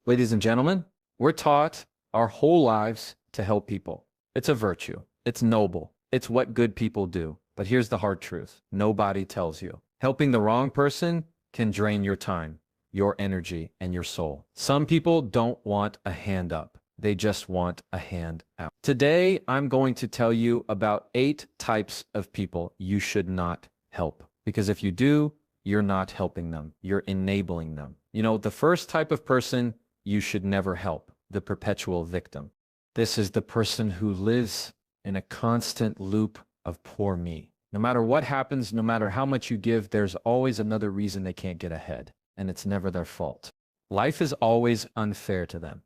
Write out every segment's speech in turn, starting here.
Ladies and gentlemen, we're taught our whole lives to help people. It's a virtue. It's noble. It's what good people do. But here's the hard truth. Nobody tells you. Helping the wrong person can drain your time, your energy, and your soul. Some people don't want a hand up. They just want a hand out. Today, I'm going to tell you about 8 types of people you should not help. Because if you do, you're not helping them. You're enabling them. You know, the first type of person you should never help, the perpetual victim. This is the person who lives in a constant loop of poor me. No matter what happens, no matter how much you give, there's always another reason they can't get ahead, and it's never their fault. Life is always unfair to them.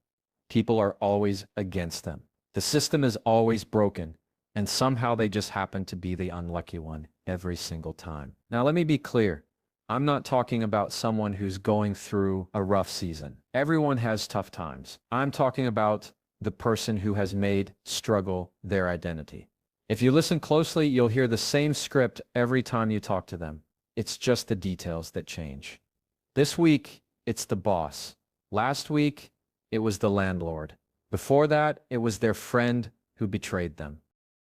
People are always against them. The system is always broken, and somehow they just happen to be the unlucky one every single time. Now, let me be clear. I'm not talking about someone who's going through a rough season. Everyone has tough times. I'm talking about the person who has made struggle their identity. If you listen closely, you'll hear the same script every time you talk to them. It's just the details that change. This week, it's the boss. Last week, it was the landlord. Before that, it was their friend who betrayed them.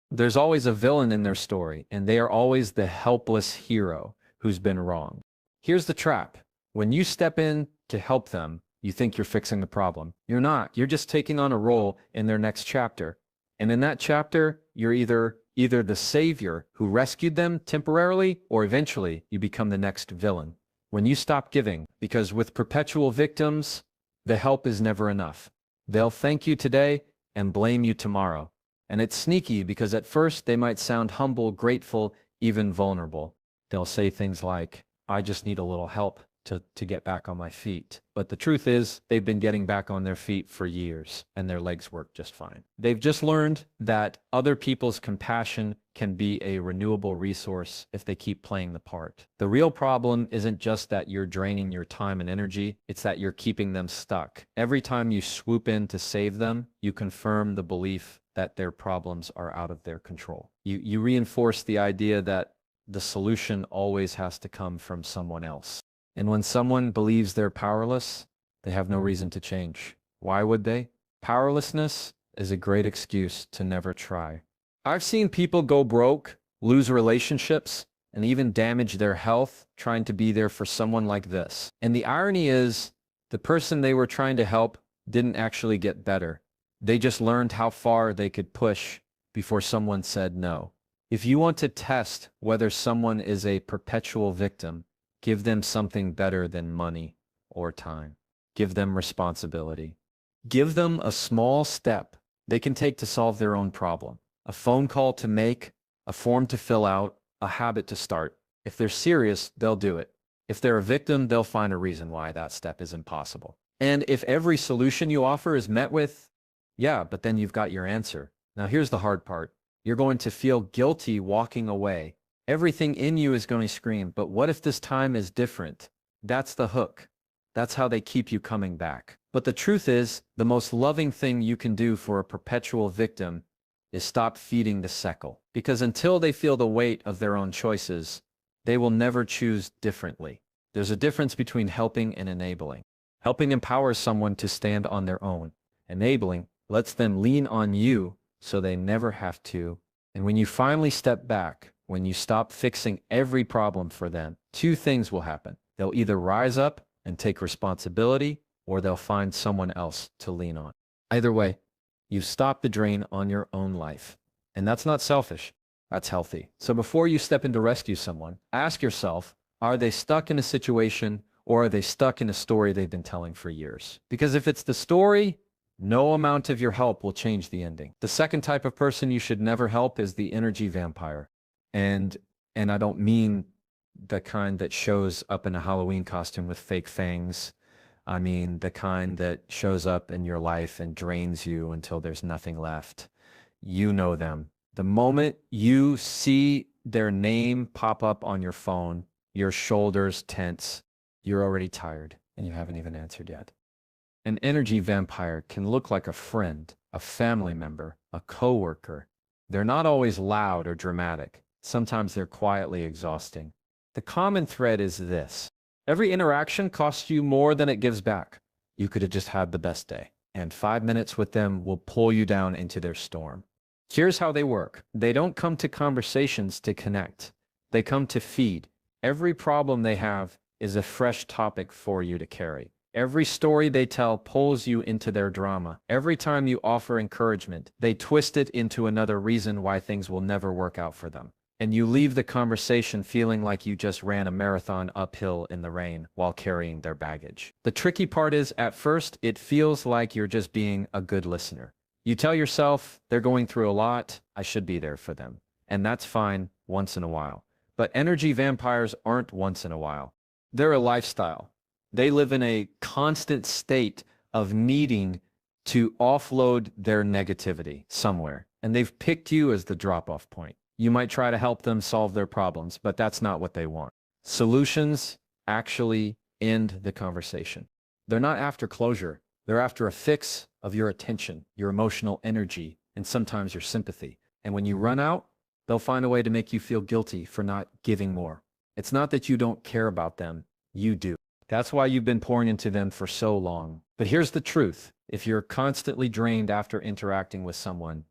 There's always a villain in their story, and they are always the helpless hero who's been wronged. Here's the trap. When you step in to help them, you think you're fixing the problem. You're not. You're just taking on a role in their next chapter. And in that chapter, you're either the savior who rescued them temporarily, or eventually you become the next villain. When you stop giving, because with perpetual victims, the help is never enough. They'll thank you today and blame you tomorrow. And it's sneaky because at first they might sound humble, grateful, even vulnerable. They'll say things like, I just need a little help to get back on my feet. But the truth is, they've been getting back on their feet for years, and their legs work just fine. They've just learned that other people's compassion can be a renewable resource if they keep playing the part. The real problem isn't just that you're draining your time and energy, it's that you're keeping them stuck. Every time you swoop in to save them, you confirm the belief that their problems are out of their control. You reinforce the idea that the solution always has to come from someone else. And when someone believes they're powerless, they have no reason to change. Why would they? Powerlessness is a great excuse to never try. I've seen people go broke, lose relationships, and even damage their health trying to be there for someone like this. And the irony is, the person they were trying to help didn't actually get better. They just learned how far they could push before someone said no. If you want to test whether someone is a perpetual victim, give them something better than money or time. Give them responsibility. Give them a small step they can take to solve their own problem. A phone call to make, a form to fill out, a habit to start. If they're serious, they'll do it. If they're a victim, they'll find a reason why that step is impossible. And if every solution you offer is met with, yeah, but then you've got your answer. Now here's the hard part. You're going to feel guilty walking away. Everything in you is going to scream, but what if this time is different? That's the hook. That's how they keep you coming back. But the truth is, the most loving thing you can do for a perpetual victim is stop feeding the sickle. Because until they feel the weight of their own choices, they will never choose differently. There's a difference between helping and enabling. Helping empowers someone to stand on their own. Enabling lets them lean on you so they never have to. And when you finally step back, when you stop fixing every problem for them, 2 things will happen. They'll either rise up and take responsibility, or they'll find someone else to lean on. Either way, you've stopped the drain on your own life. And that's not selfish, that's healthy. So before you step in to rescue someone, ask yourself, are they stuck in a situation, or are they stuck in a story they've been telling for years? Because if it's the story, no amount of your help will change the ending. The second type of person you should never help is the energy vampire. And I don't mean the kind that shows up in a Halloween costume with fake fangs. I mean the kind that shows up in your life and drains you until there's nothing left. You know them. The moment you see their name pop up on your phone, your shoulders tense. You're already tired and you haven't even answered yet. An energy vampire can look like a friend, a family member, a coworker. They're not always loud or dramatic. Sometimes they're quietly exhausting. The common thread is this. Every interaction costs you more than it gives back. You could have just had the best day. And 5 minutes with them will pull you down into their storm. Here's how they work. They don't come to conversations to connect. They come to feed. Every problem they have is a fresh topic for you to carry. Every story they tell pulls you into their drama. Every time you offer encouragement, they twist it into another reason why things will never work out for them. And you leave the conversation feeling like you just ran a marathon uphill in the rain while carrying their baggage. The tricky part is, at first, it feels like you're just being a good listener. You tell yourself, they're going through a lot, I should be there for them. And that's fine once in a while. But energy vampires aren't once in a while. They're a lifestyle. They live in a constant state of needing to offload their negativity somewhere. And they've picked you as the drop-off point. You might try to help them solve their problems, but that's not what they want. Solutions actually end the conversation. They're not after closure. They're after a fix of your attention, your emotional energy, and sometimes your sympathy. And when you run out, they'll find a way to make you feel guilty for not giving more. It's not that you don't care about them. You do. That's why you've been pouring into them for so long. But here's the truth. If you're constantly drained after interacting with someone,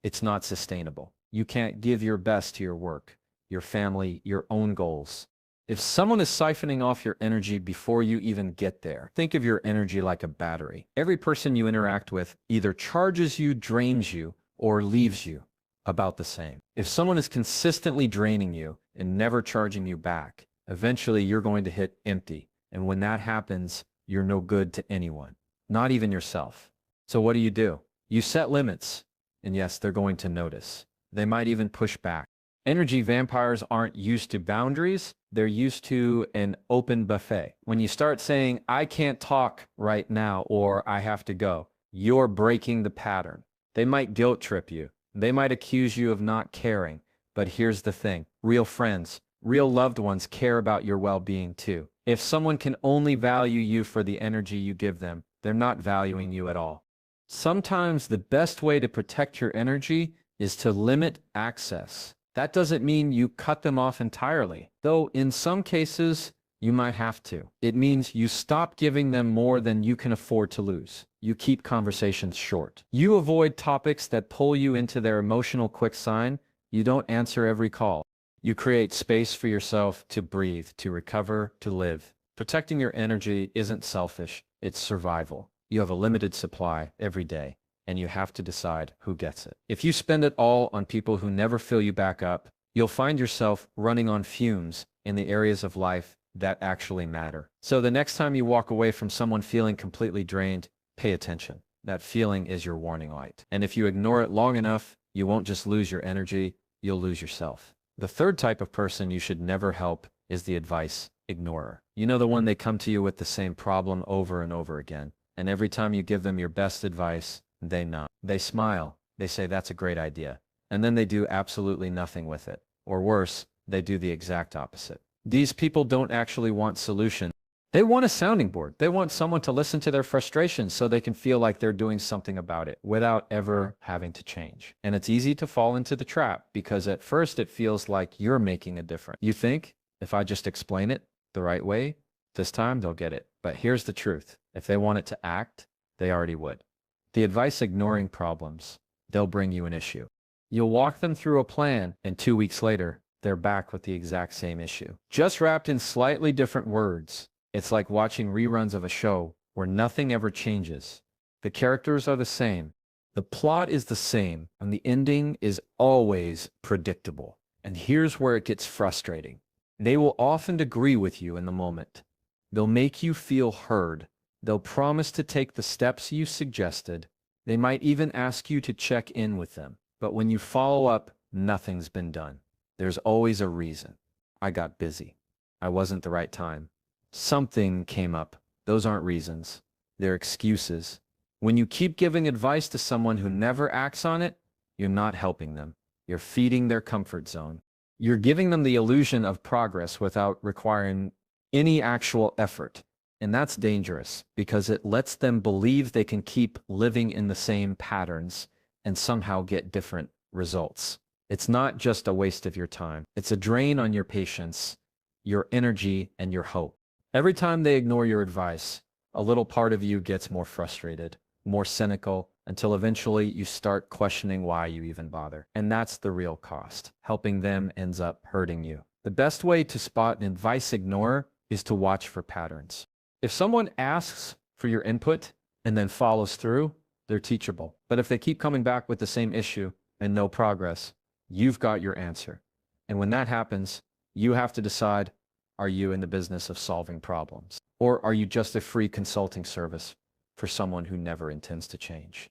it's not sustainable. You can't give your best to your work, your family, your own goals. If someone is siphoning off your energy before you even get there, think of your energy like a battery. Every person you interact with either charges you, drains you, or leaves you about the same. If someone is consistently draining you and never charging you back, eventually you're going to hit empty. And when that happens, you're no good to anyone, not even yourself. So what do? You set limits. And yes, they're going to notice. They might even push back. Energy vampires aren't used to boundaries. They're used to an open buffet. When you start saying, I can't talk right now, or I have to go, you're breaking the pattern. They might guilt trip you. They might accuse you of not caring. But here's the thing. Real friends, real loved ones care about your well-being too. If someone can only value you for the energy you give them, they're not valuing you at all. Sometimes the best way to protect your energy is to limit access. That doesn't mean you cut them off entirely, though in some cases you might have to. It means you stop giving them more than you can afford to lose. You keep conversations short. You avoid topics that pull you into their emotional quicksand. You don't answer every call. You create space for yourself to breathe, to recover, to live. Protecting your energy isn't selfish, it's survival. You have a limited supply every day, and you have to decide who gets it. If you spend it all on people who never fill you back up, you'll find yourself running on fumes in the areas of life that actually matter. So the next time you walk away from someone feeling completely drained, pay attention. That feeling is your warning light. And if you ignore it long enough, you won't just lose your energy, you'll lose yourself. The third type of person you should never help is the advice ignorer. You know, the one they come to you with the same problem over and over again. And every time you give them your best advice, they nod. They smile. They say, that's a great idea. And then they do absolutely nothing with it. Or worse, they do the exact opposite. These people don't actually want solutions. They want a sounding board. They want someone to listen to their frustrations so they can feel like they're doing something about it without ever having to change. And it's easy to fall into the trap because at first it feels like you're making a difference. You think, if I just explain it the right way, this time they'll get it. But here's the truth. If they want it to act, they already would. The advice ignoring problems, they'll bring you an issue. You'll walk them through a plan, and 2 weeks later, they're back with the exact same issue, just wrapped in slightly different words. It's like watching reruns of a show where nothing ever changes. The characters are the same, the plot is the same, and the ending is always predictable. And here's where it gets frustrating. They will often agree with you in the moment. They'll make you feel heard. They'll promise to take the steps you suggested. They might even ask you to check in with them. But when you follow up, nothing's been done. There's always a reason. I got busy. I wasn't the right time. Something came up. Those aren't reasons. They're excuses. When you keep giving advice to someone who never acts on it, you're not helping them. You're feeding their comfort zone. You're giving them the illusion of progress without requiring any actual effort. And that's dangerous because it lets them believe they can keep living in the same patterns and somehow get different results. It's not just a waste of your time. It's a drain on your patience, your energy, and your hope. Every time they ignore your advice, a little part of you gets more frustrated, more cynical, until eventually you start questioning why you even bother. And that's the real cost. Helping them ends up hurting you. The best way to spot an advice ignorer is to watch for patterns. If someone asks for your input and then follows through, they're teachable. But if they keep coming back with the same issue and no progress, you've got your answer. And when that happens, you have to decide, are you in the business of solving problems? Or are you just a free consulting service for someone who never intends to change?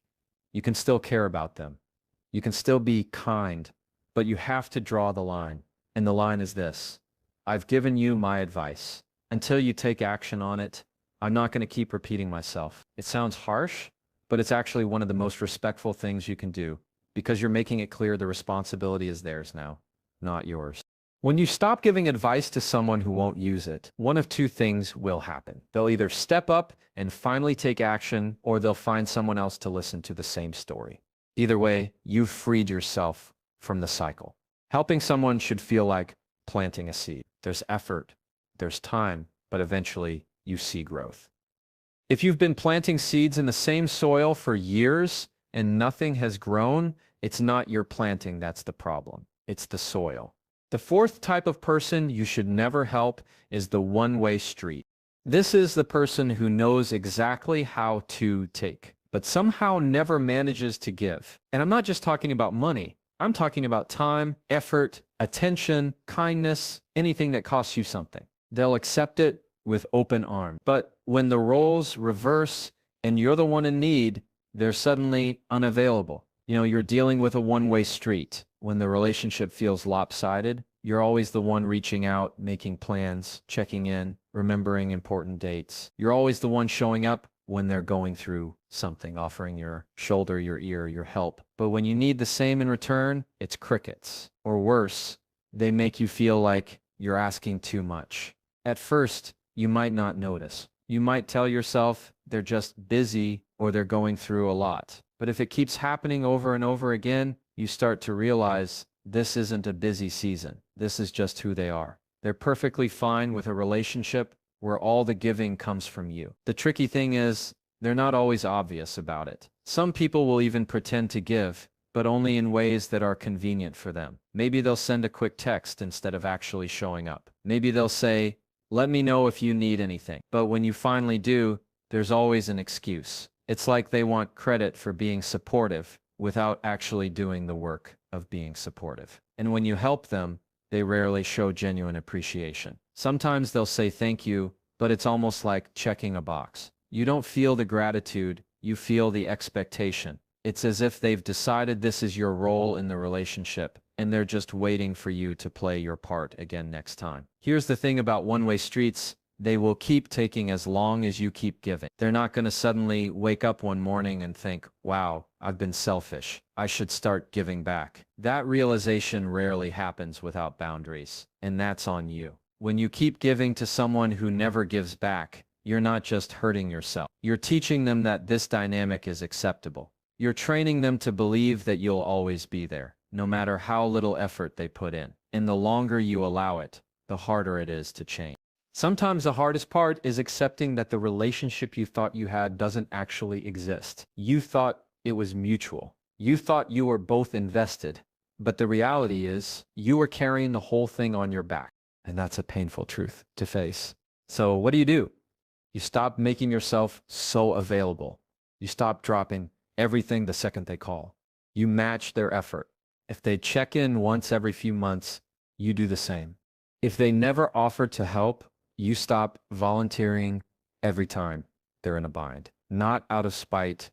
You can still care about them. You can still be kind, but you have to draw the line. And the line is this: I've given you my advice. Until you take action on it, I'm not going to keep repeating myself. It sounds harsh, but it's actually one of the most respectful things you can do, because you're making it clear the responsibility is theirs now, not yours. When you stop giving advice to someone who won't use it, one of two things will happen. They'll either step up and finally take action, or they'll find someone else to listen to the same story. Either way, you've freed yourself from the cycle. Helping someone should feel like planting a seed. There's effort, there's time, but eventually you see growth. If you've been planting seeds in the same soil for years and nothing has grown, it's not your planting that's the problem. It's the soil. The fourth type of person you should never help is the one-way street. This is the person who knows exactly how to take, but somehow never manages to give. And I'm not just talking about money. I'm talking about time, effort, attention, kindness, anything that costs you something. They'll accept it with open arms. But when the roles reverse and you're the one in need, they're suddenly unavailable. You're dealing with a one-way street. When the relationship feels lopsided, you're always the one reaching out, making plans, checking in, remembering important dates. You're always the one showing up when they're going through something, offering your shoulder, your ear, your help. But when you need the same in return, it's crickets. Or worse, they make you feel like you're asking too much. At first, you might not notice. You might tell yourself they're just busy or they're going through a lot. But if it keeps happening over and over again, you start to realize this isn't a busy season. This is just who they are. They're perfectly fine with a relationship where all the giving comes from you. The tricky thing is, they're not always obvious about it. Some people will even pretend to give, but only in ways that are convenient for them. Maybe they'll send a quick text instead of actually showing up. Maybe they'll say, "Let me know if you need anything." But when you finally do, there's always an excuse. It's like they want credit for being supportive without actually doing the work of being supportive. And when you help them, they rarely show genuine appreciation. Sometimes they'll say thank you, but it's almost like checking a box. You don't feel the gratitude, you feel the expectation. It's as if they've decided this is your role in the relationship, and they're just waiting for you to play your part again next time. Here's the thing about one-way streets: they will keep taking as long as you keep giving. They're not going to suddenly wake up one morning and think, wow, I've been selfish. I should start giving back. That realization rarely happens without boundaries, and that's on you. When you keep giving to someone who never gives back, you're not just hurting yourself. You're teaching them that this dynamic is acceptable. You're training them to believe that you'll always be there, no matter how little effort they put in. And the longer you allow it, the harder it is to change. Sometimes the hardest part is accepting that the relationship you thought you had doesn't actually exist. You thought it was mutual. You thought you were both invested. But the reality is, you were carrying the whole thing on your back. And that's a painful truth to face. So what do? You stop making yourself so available. You stop dropping everything the second they call. You match their effort. If they check in once every few months, you do the same. If they never offer to help, you stop volunteering every time they're in a bind. Not out of spite,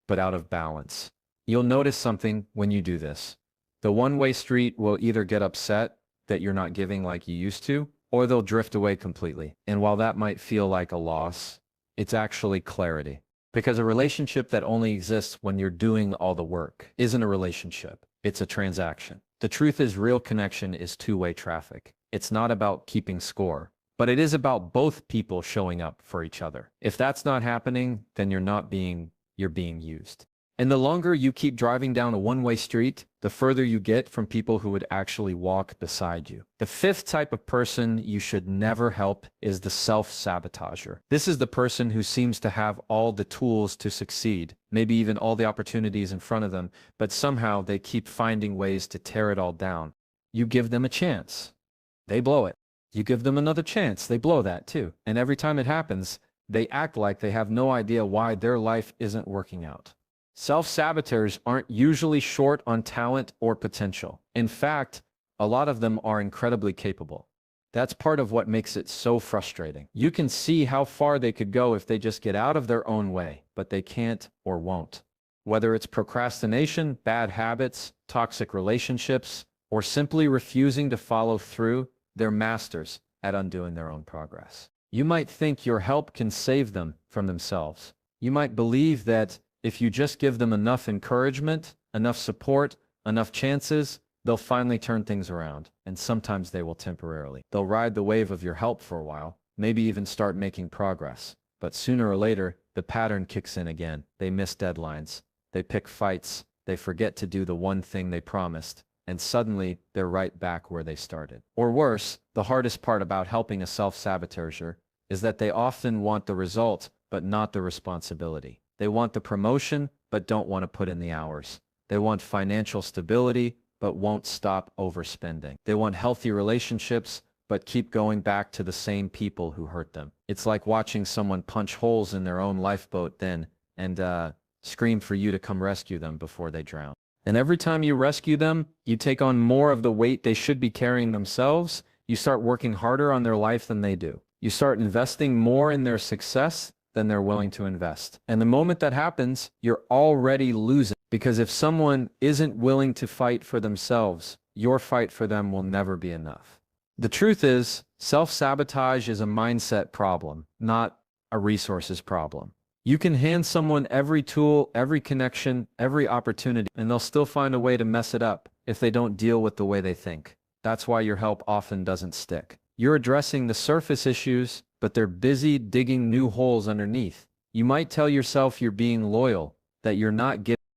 but out of balance. You'll notice something when you do this. The one-way street will either get upset that you're not giving like you used to, or they'll drift away completely. And while that might feel like a loss, it's actually clarity. Because a relationship that only exists when you're doing all the work isn't a relationship. It's a transaction. The truth is, real connection is two-way traffic. It's not about keeping score, but it is about both people showing up for each other. If that's not happening, then you're being used. And the longer you keep driving down a one-way street, the further you get from people who would actually walk beside you. The fifth type of person you should never help is the self-sabotager. This is the person who seems to have all the tools to succeed, maybe even all the opportunities in front of them, but somehow they keep finding ways to tear it all down. You give them a chance, they blow it. You give them another chance, they blow that too. And every time it happens, they act like they have no idea why their life isn't working out. Self-saboteurs aren't usually short on talent or potential. In fact, a lot of them are incredibly capable. That's part of what makes it so frustrating. You can see how far they could go if they just get out of their own way, but they can't or won't. Whether it's procrastination, bad habits, toxic relationships, or simply refusing to follow through, they're masters at undoing their own progress. You might think your help can save them from themselves. You might believe that if you just give them enough encouragement, enough support, enough chances, they'll finally turn things around. And sometimes they will temporarily. They'll ride the wave of your help for a while, maybe even start making progress. But sooner or later, the pattern kicks in again. They miss deadlines. They pick fights. They forget to do the one thing they promised. And suddenly, they're right back where they started. Or worse, the hardest part about helping a self-saboteur is that they often want the result, but not the responsibility. They want the promotion, but don't want to put in the hours. They want financial stability, but won't stop overspending. They want healthy relationships, but keep going back to the same people who hurt them. It's like watching someone punch holes in their own lifeboat and scream for you to come rescue them before they drown. And every time you rescue them, you take on more of the weight they should be carrying themselves. You start working harder on their life than they do. You start investing more in their success than they're willing to invest. And the moment that happens, you're already losing. Because if someone isn't willing to fight for themselves, your fight for them will never be enough. The truth is, self-sabotage is a mindset problem, not a resources problem. You can hand someone every tool, every connection, every opportunity, and they'll still find a way to mess it up if they don't deal with the way they think. That's why your help often doesn't stick. You're addressing the surface issues, but they're busy digging new holes underneath. You might tell yourself you're being loyal, that you're not giving